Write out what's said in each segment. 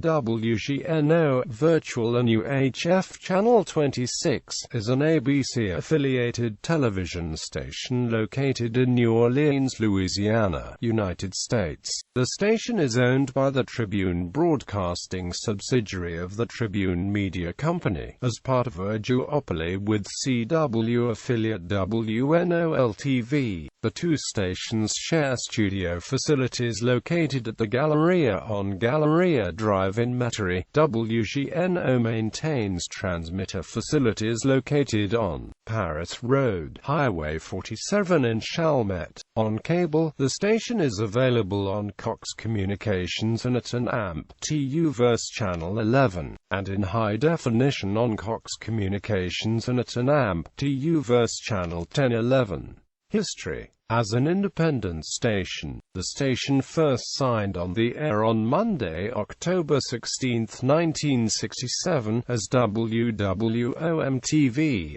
Wgno Virtual and UHF Channel 26 is an ABC-affiliated television station located in New Orleans, Louisiana, United States. The station is owned by the Tribune Broadcasting subsidiary of the Tribune Media Company, as part of a duopoly with CW affiliate WNO-LTV. The two stations share studio facilities located at the Galleria on Galleria Drive in Metairie. Wgno maintains transmitter facilities located on Paris Road, Highway 47 in Chalmette. On cable, the station is available on Cox Communications and at an AMP-TU verse Channel 11, and in high definition on Cox Communications and at an AMP-TU verse Channel 10-11. History. As an independent station, the station first signed on the air on Monday, October 16, 1967, as WWOM-TV.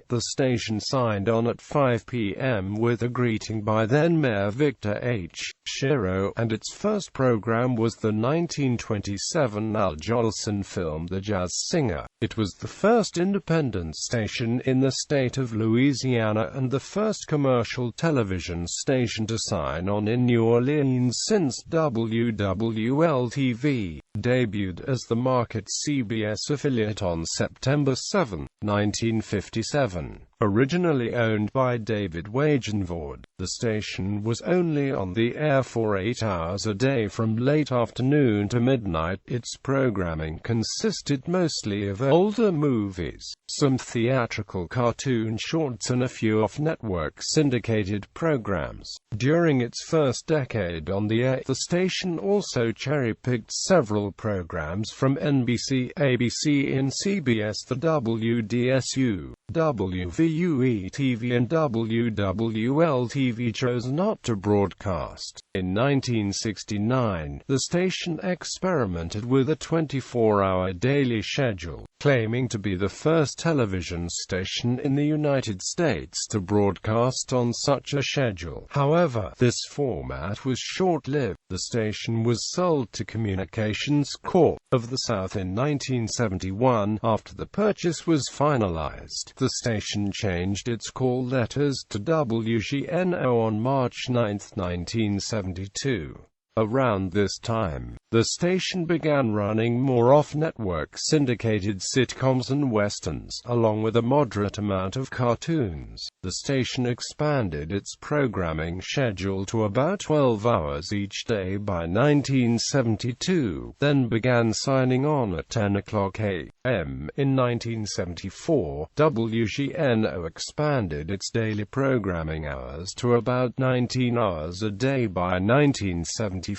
The station signed on at 5 p.m. with a greeting by then-Mayor Victor H. Shiro, and its first program was the 1927 Al Jolson film The Jazz Singer. It was the first independent station in the state of Louisiana and the first commercial television station to sign on in New Orleans since WWL-TV debuted as the Market CBS affiliate on September 7, 1957. Originally owned by David Wgno, the station was only on the air for 8 hours a day from late afternoon to midnight. Its programming consisted mostly of older movies, some theatrical cartoon shorts and a few off-network syndicated programs. During its first decade on the air, the station also cherry-picked several programs from NBC, ABC and CBS. The WDSU, WVUE-TV and WWL-TV chose not to broadcast. In 1969, the station experimented with a 24-hour daily schedule, claiming to be the first television station in the United States to broadcast on such a schedule. However, this format was short-lived. The station was sold to Communications Corp. of the South in 1971. After the purchase was finalized, the station changed its call letters to Wgno on March 9, 1972. Around this time, the station began running more off-network syndicated sitcoms and westerns, along with a moderate amount of cartoons. The station expanded its programming schedule to about 12 hours each day by 1972, then began signing on at 10 o'clock a.m. In 1974, Wgno expanded its daily programming hours to about 19 hours a day by 1975.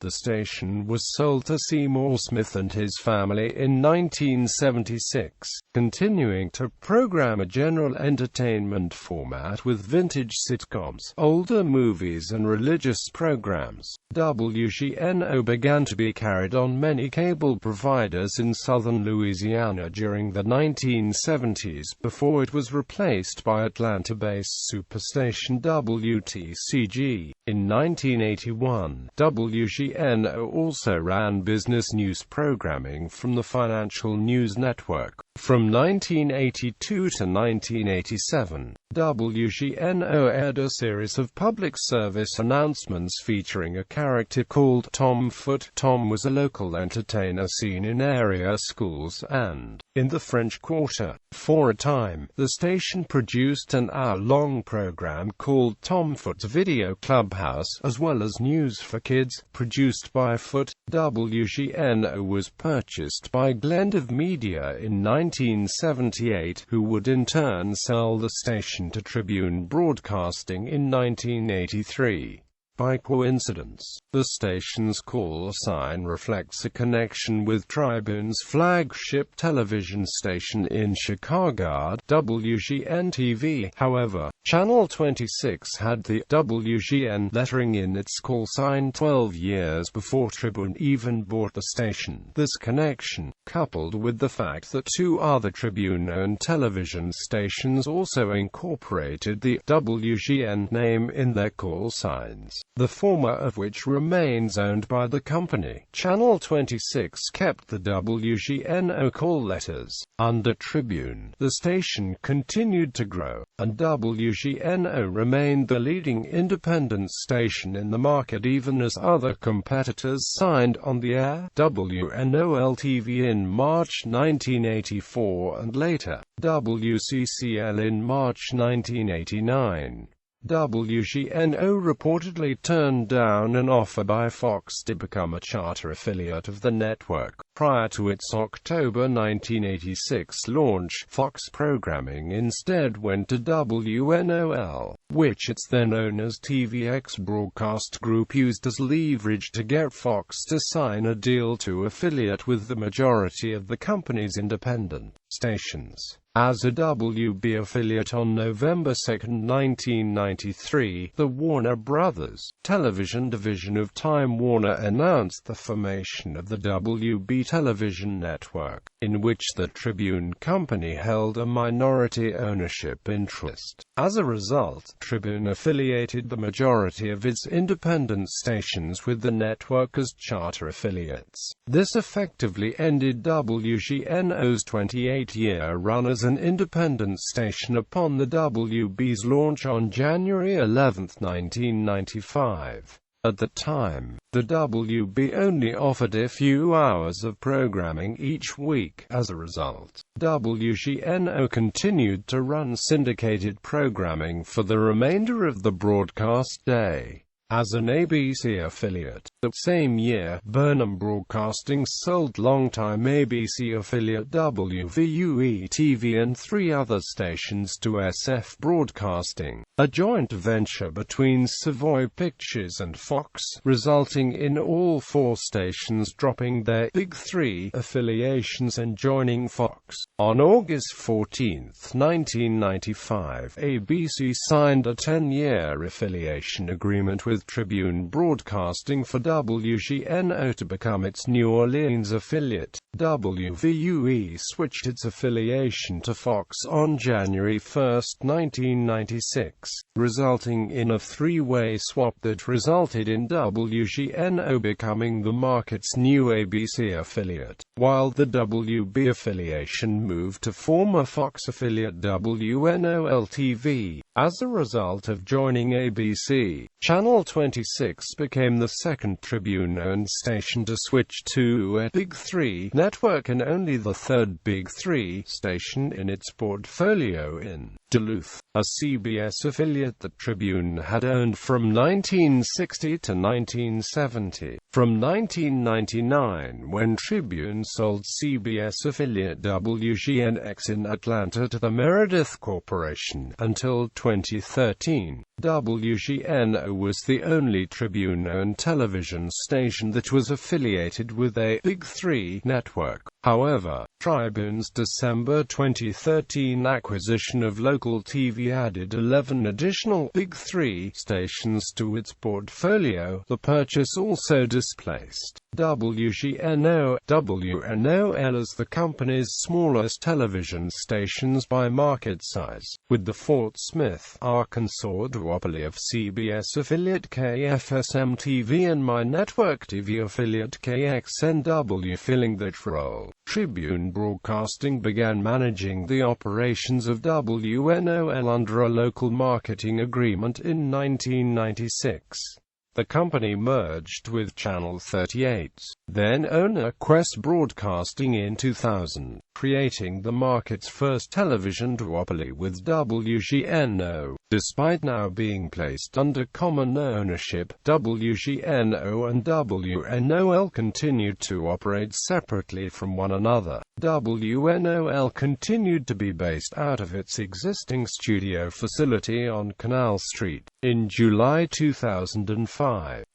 The station was sold to Seymour Smith and his family in 1976, continuing to program a general entertainment format with vintage sitcoms, older movies and religious programs. Wgno began to be carried on many cable providers in southern Louisiana during the 1970s before it was replaced by Atlanta-based superstation WTCG. In 1981, Wgno also ran business news programming from the Financial News Network. From 1982 to 1987, Wgno aired a series of public service announcements featuring a character called Tom Foot. Tom was a local entertainer seen in area schools and in the French Quarter. For a time, the station produced an hour-long program called Tom Foot's Video Clubhouse, as well as news for kids, produced by Foot. Wgno was purchased by Glendive Media in 1978, who would in turn sell the station to Tribune Broadcasting in 1983. By coincidence, the station's call sign reflects a connection with Tribune's flagship television station in Chicago, WGN-TV. However, Channel 26 had the WGN lettering in its call sign 12 years before Tribune even bought the station. This connection, coupled with the fact that two other Tribune-owned television stations also incorporated the WGN name in their call signs, the former of which remains owned by the company. Channel 26 kept the Wgno call letters under Tribune. The station continued to grow, and Wgno remained the leading independent station in the market even as other competitors signed on the air. Wgno-TV in March 1984 and later, WCCL in March 1989. Wgno reportedly turned down an offer by Fox to become a charter affiliate of the network. Prior to its October 1986 launch, Fox programming instead went to WNOL, which its then owner's TVX Broadcast Group used as leverage to get Fox to sign a deal to affiliate with the majority of the company's independent stations. As a WB affiliate on November 2, 1993, the Warner Brothers television division of Time Warner announced the formation of the WB television network, in which the Tribune Company held a minority ownership interest. As a result, Tribune affiliated the majority of its independent stations with the network as charter affiliates. This effectively ended WGNO's 28-year run as an independent station upon the WB's launch on January 11, 1995. At the time, the WB only offered a few hours of programming each week. As a result, WGNO continued to run syndicated programming for the remainder of the broadcast day. As an ABC affiliate, the same year, Burnham Broadcasting sold longtime ABC affiliate WVUE-TV and 3 other stations to SF Broadcasting, a joint venture between Savoy Pictures and Fox, resulting in all 4 stations dropping their Big 3 affiliations and joining Fox. On August 14, 1995, ABC signed a 10-year affiliation agreement with Tribune Broadcasting for WGNO to become its New Orleans affiliate. WVUE switched its affiliation to Fox on January 1, 1996, resulting in a 3-way swap that resulted in WGNO becoming the market's new ABC affiliate, while the WB affiliation moved to former Fox affiliate WNOL-TV. As a result of joining ABC, Channel 26 became the second Tribune-owned station to switch to a Big 3 network and only the third Big 3 station in its portfolio in Duluth, a CBS affiliate that Tribune had owned from 1960 to 1970. From 1999, when Tribune sold CBS affiliate WGNX in Atlanta to the Meredith Corporation, until 2013, WGNO was the only Tribune-owned television station that was affiliated with a Big 3 network. However, Tribune's December 2013 acquisition of local TV added 11 additional Big 3 stations to its portfolio. The purchase also displaced WGNO, WNOL as the company's smallest television stations by market size, with the Fort Smith, Arkansas duopoly of CBS affiliate KFSM-TV and My Network TV affiliate KXNW filling that role. Tribune Broadcasting began managing the operations of WNOL under a local marketing agreement in 1996. The company merged with Channel 38's then-owner Quest Broadcasting in 2000, creating the market's first television duopoly with WGNO. Despite now being placed under common ownership, WGNO and WNOL continued to operate separately from one another. WNOL continued to be based out of its existing studio facility on Canal Street. In July 2005,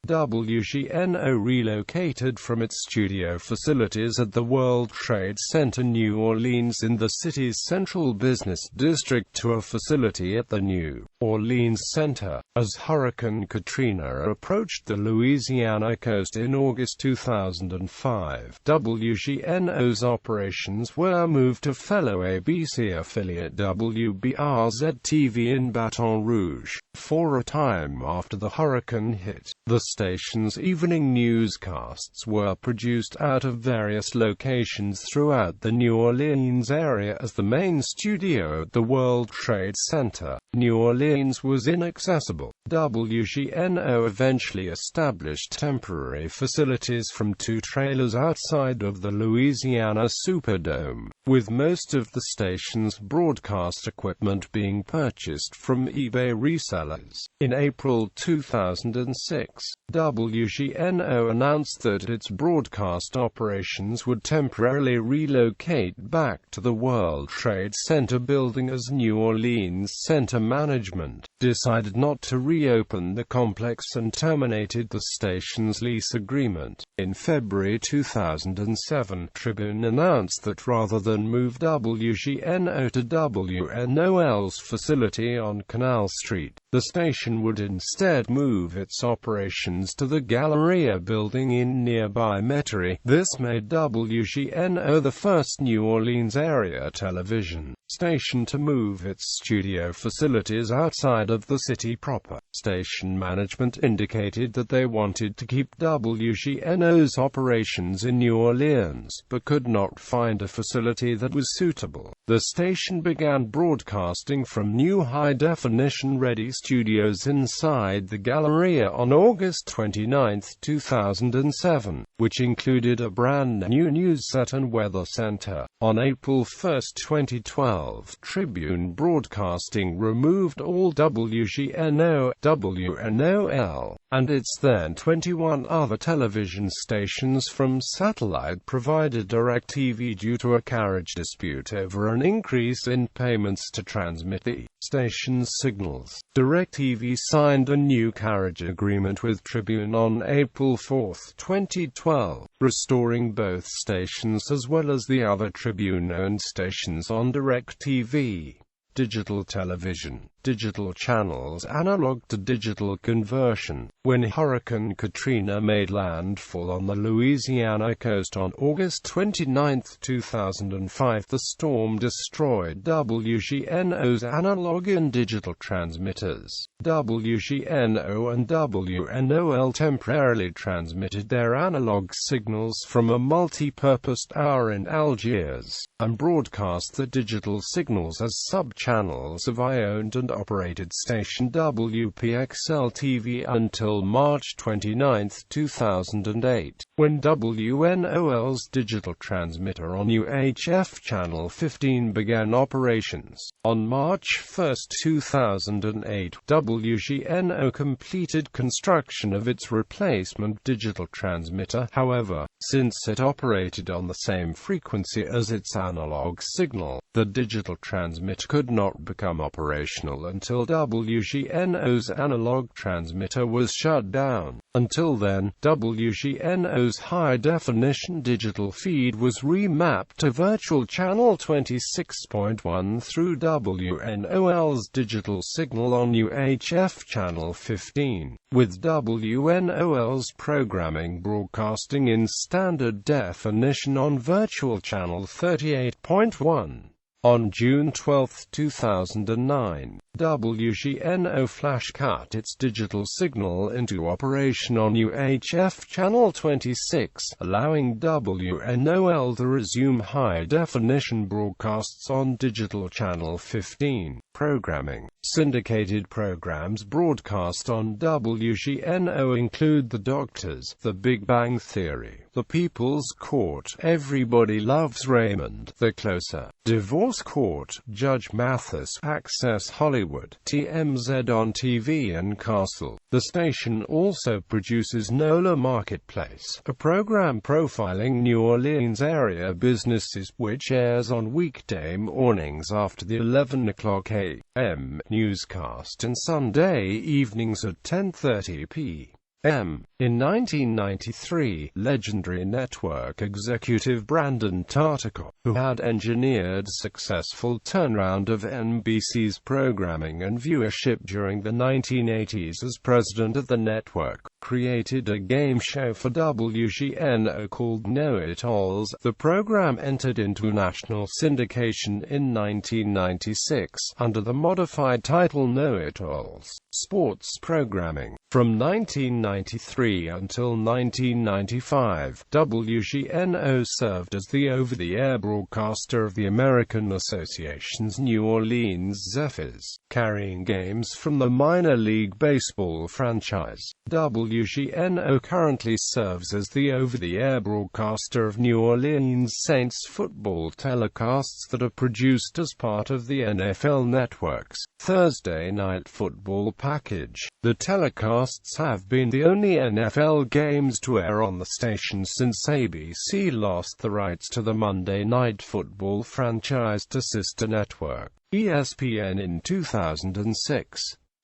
WGNO relocated from its studio facilities at the World Trade Center, New New Orleans in the city's central business district to a facility at the New Orleans Center. As Hurricane Katrina approached the Louisiana coast in August 2005, WGNO's operations were moved to fellow ABC affiliate WBRZ-TV in Baton Rouge. For a time after the hurricane hit, the station's evening newscasts were produced out of various locations throughout the New Orleans area as the main studio at the World Trade Center, New Orleans, was inaccessible. WGNO eventually established temporary facilities from 2 trailers outside of the Louisiana Superdome, with most of the station's broadcast equipment being purchased from eBay resellers. In April 2006, WGNO announced that its broadcast operations would temporarily relocate back to the World Trade Center building as New Orleans Center management decided not to reopen the complex and terminated the station's lease agreement. In February 2007, Tribune announced that rather than move WGNO to WNOL's facility on Canal Street, the station would instead move its operations to the Galleria building in nearby Metairie. This made WGNO the first New Orleans area television station to move its studio facilities outside of the city proper. Station management indicated that they wanted to keep WGNO's operations in New Orleans, but could not find a facility that was suitable. The station began broadcasting from new high-definition ready studios inside the Galleria on August 29, 2007, which included a brand new news set and weather center. On April 1, 2012, Tribune Broadcasting removed all WGNO, WNOL, and its then 21 other television stations from satellite provider DirecTV due to a carriage dispute over an increase in payments to transmit the station's signals. DirecTV signed a new carriage agreement with Tribune on April 4, 2012, restoring both stations as well as the other Tribune-owned stations on DirecTV. Digital television, digital channels, analog to digital conversion. When Hurricane Katrina made landfall on the Louisiana coast on August 29, 2005, the storm destroyed WGNO's analog and digital transmitters. WGNO and WNOL temporarily transmitted their analog signals from a multi-purpose tower in Algiers, and broadcast the digital signals as sub-channels of owned and operated station WPXL-TV until March 29, 2008, when WNOL's digital transmitter on UHF Channel 15 began operations. On March 1, 2008, WGNO completed construction of its replacement digital transmitter. However, since it operated on the same frequency as its analog signal, the digital transmitter could not become operational until WGNO's analog transmitter was shut down. Until then, WGNO's high-definition digital feed was remapped to virtual channel 26.1 through WNOL's digital signal on UHF channel 15, with WNOL's programming broadcasting in standard definition on virtual channel 38.1. On June 12, 2009, WGNO flash cut its digital signal into operation on UHF channel 26, allowing WNOL to resume high-definition broadcasts on digital channel 15. Programming. Syndicated programs broadcast on WGNO include The Doctors, The Big Bang Theory, The People's Court, Everybody Loves Raymond, The Closer, Divorce Court, Judge Mathis, Access Hollywood, TMZ on TV, and Castle. The station also produces NOLA Marketplace, a program profiling New Orleans area businesses, which airs on weekday mornings after the 11 o'clock a.m. newscast and Sunday evenings at 10:30 p. p.m. In 1993, legendary network executive Brandon Tartikoff, who had engineered a successful turnaround of NBC's programming and viewership during the 1980s as president of the network, created a game show for Wgno called Know-It-Alls. The program entered into national syndication in 1996, under the modified title Know-It-Alls Sports Programming. From 1993 until 1995, Wgno served as the over-the-air broadcaster of the American Association's New Orleans Zephyrs, carrying games from the minor league baseball franchise. Wgno currently serves as the over-the-air broadcaster of New Orleans Saints football telecasts that are produced as part of the NFL Network's Thursday Night Football package. The telecasts have been the only NFL games to air on the station since ABC lost the rights to the Monday Night Football franchise to sister network, ESPN, in 2006.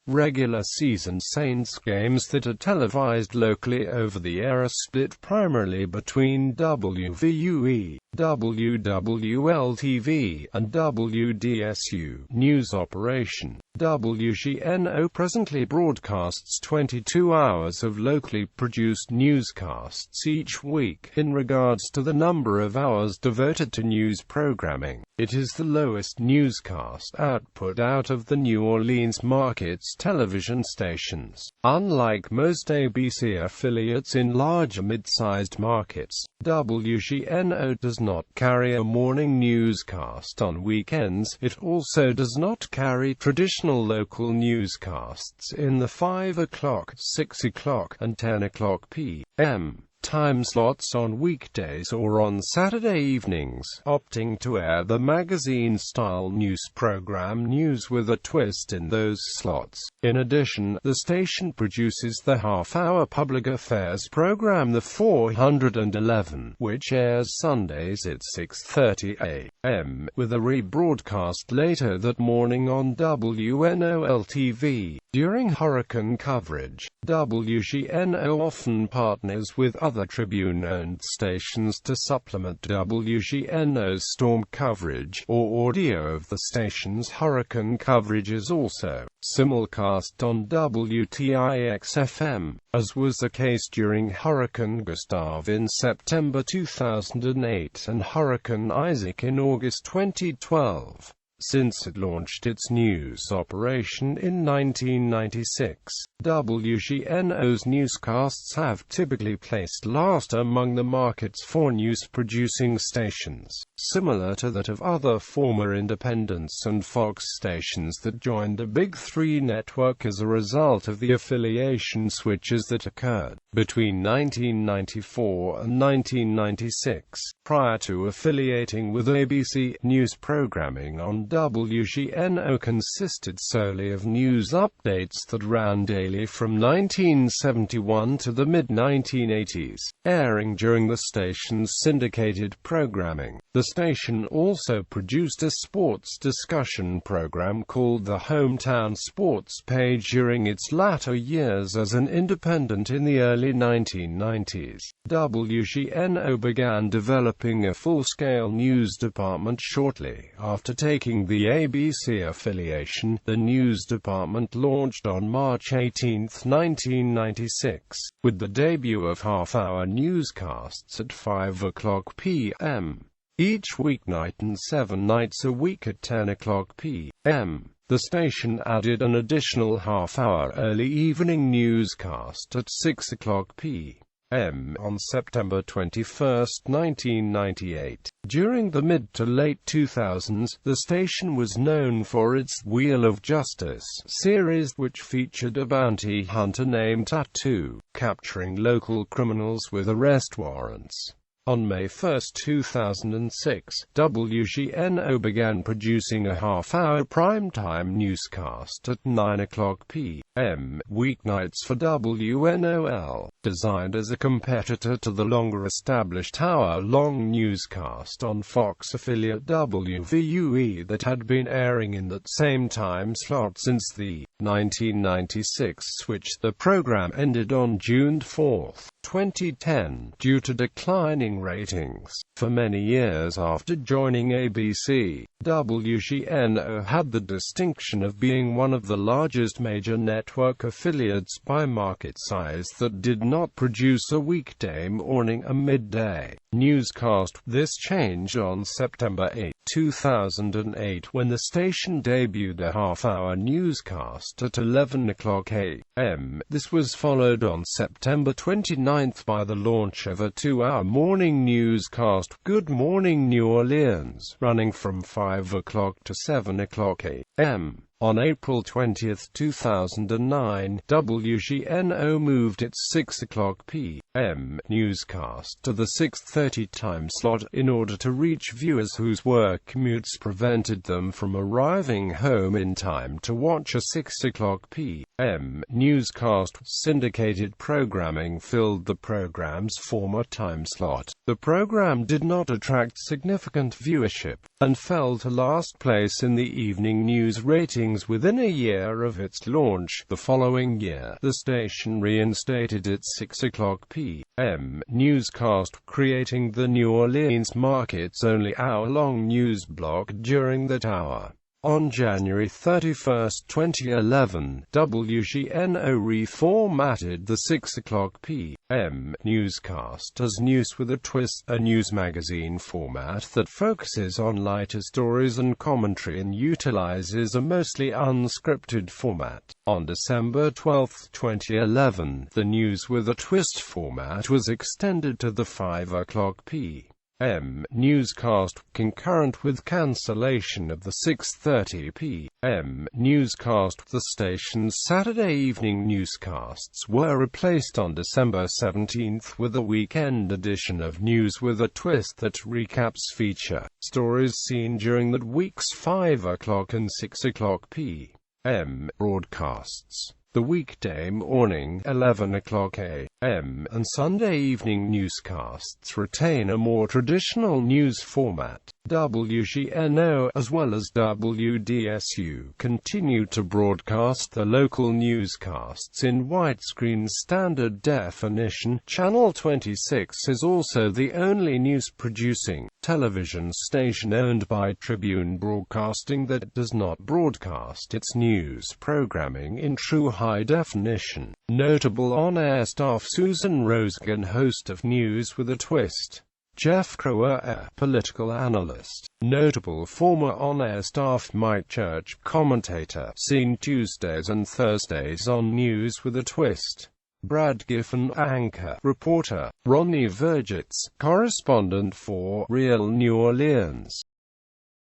Regular season Saints games that are televised locally over the air are split primarily between WVUE, WWL-TV, and WDSU news operation. Wgno presently broadcasts 22 hours of locally produced newscasts each week. In regards to the number of hours devoted to news programming, it is the lowest newscast output out of the New Orleans market's television stations. Unlike most ABC affiliates in larger mid-sized markets, Wgno does not carry a morning newscast on weekends. It also does not carry traditional local newscasts in the 5 o'clock, 6 o'clock, and 10 o'clock p.m. time slots on weekdays or on Saturday evenings, opting to air the magazine-style news program News with a Twist in those slots. In addition, the station produces the half-hour public affairs program The 411, which airs Sundays at 6:30 a.m., with a rebroadcast later that morning on WNOL-TV. During hurricane coverage, Wgno often partners with other Tribune-owned stations to supplement Wgno's storm coverage, or audio of the station's hurricane coverage is also simulcast on WTIX-FM, as was the case during Hurricane Gustav in September 2008 and Hurricane Isaac in August 2012. Since it launched its news operation in 1996, Wgno's newscasts have typically placed last among the market's 4 news-producing stations, similar to that of other former Independents and Fox stations that joined the Big Three network as a result of the affiliation switches that occurred between 1994 and 1996. Prior to affiliating with ABC, news programming on Wgno consisted solely of news updates that ran daily from 1971 to the mid-1980s, airing during the station's syndicated programming. The station also produced a sports discussion program called the Hometown Sports Page during its latter years as an independent in the early 1990s. Wgno began developing a full-scale news department shortly after taking the ABC affiliation. The news department launched on March 18, 1996, with the debut of half-hour newscasts at 5 o'clock p.m. each weeknight and 7 nights a week at 10 o'clock p.m. The station added an additional half-hour early evening newscast at 6 o'clock p.m. on September 21, 1998. During the mid to late 2000s, the station was known for its Wheel of Justice series, which featured a bounty hunter named Tattoo, capturing local criminals with arrest warrants. On May 1, 2006, Wgno began producing a half-hour primetime newscast at 9:00 p.m. weeknights for WNOL, designed as a competitor to the longer-established hour-long newscast on Fox affiliate Wgno that had been airing in that same time slot since the 1996 switch. The program ended on June 4, 2010, due to declining ratings. For many years after joining ABC, Wgno had the distinction of being one of the largest major network affiliates by market size that did not produce a weekday morning or midday newscast. This changed on September 8, 2008, when the station debuted a half-hour newscast at 11:00 a.m. This was followed on September 29 by the launch of a 2-hour morning newscast, Good Morning New Orleans, running from 5:00 to 7:00 a.m. On April 20, 2009, Wgno moved its 6:00 p.m. newscast to the 6:30 time slot, in order to reach viewers whose work commutes prevented them from arriving home in time to watch a 6:00 p.m. newscast. Syndicated programming filled the program's former time slot. The program did not attract significant viewership, and fell to last place in the evening news ratings within a year of its launch. The following year, the station reinstated its 6:00 p.m. newscast, creating the New Orleans market's only hour-long news block during that hour. On January 31, 2011, Wgno reformatted the 6:00 p.m. newscast as News with a Twist, a news magazine format that focuses on lighter stories and commentary and utilizes a mostly unscripted format. On December 12, 2011, the News with a Twist format was extended to the 5:00 p.m. newscast, concurrent with cancellation of the 6:30 p.m. newscast. The station's Saturday evening newscasts were replaced on December 17 with a weekend edition of News with a Twist that recaps feature stories seen during that week's 5:00 and 6:00 p.m. broadcasts. The weekday morning, 11:00 a.m., and Sunday evening newscasts retain a more traditional news format. Wgno, as well as WDSU, continue to broadcast the local newscasts in widescreen standard definition. Channel 26 is also the only news-producing television station owned by Tribune Broadcasting that does not broadcast its news programming in true high definition. Notable on-air staff: Susan Rosegan, host of News with a Twist; Jeff Crower, political analyst. Notable former on-air staff: Mike Church, commentator, seen Tuesdays and Thursdays on News with a Twist; Brad Giffen, anchor, reporter; Ronnie Vergitz, correspondent for Real New Orleans.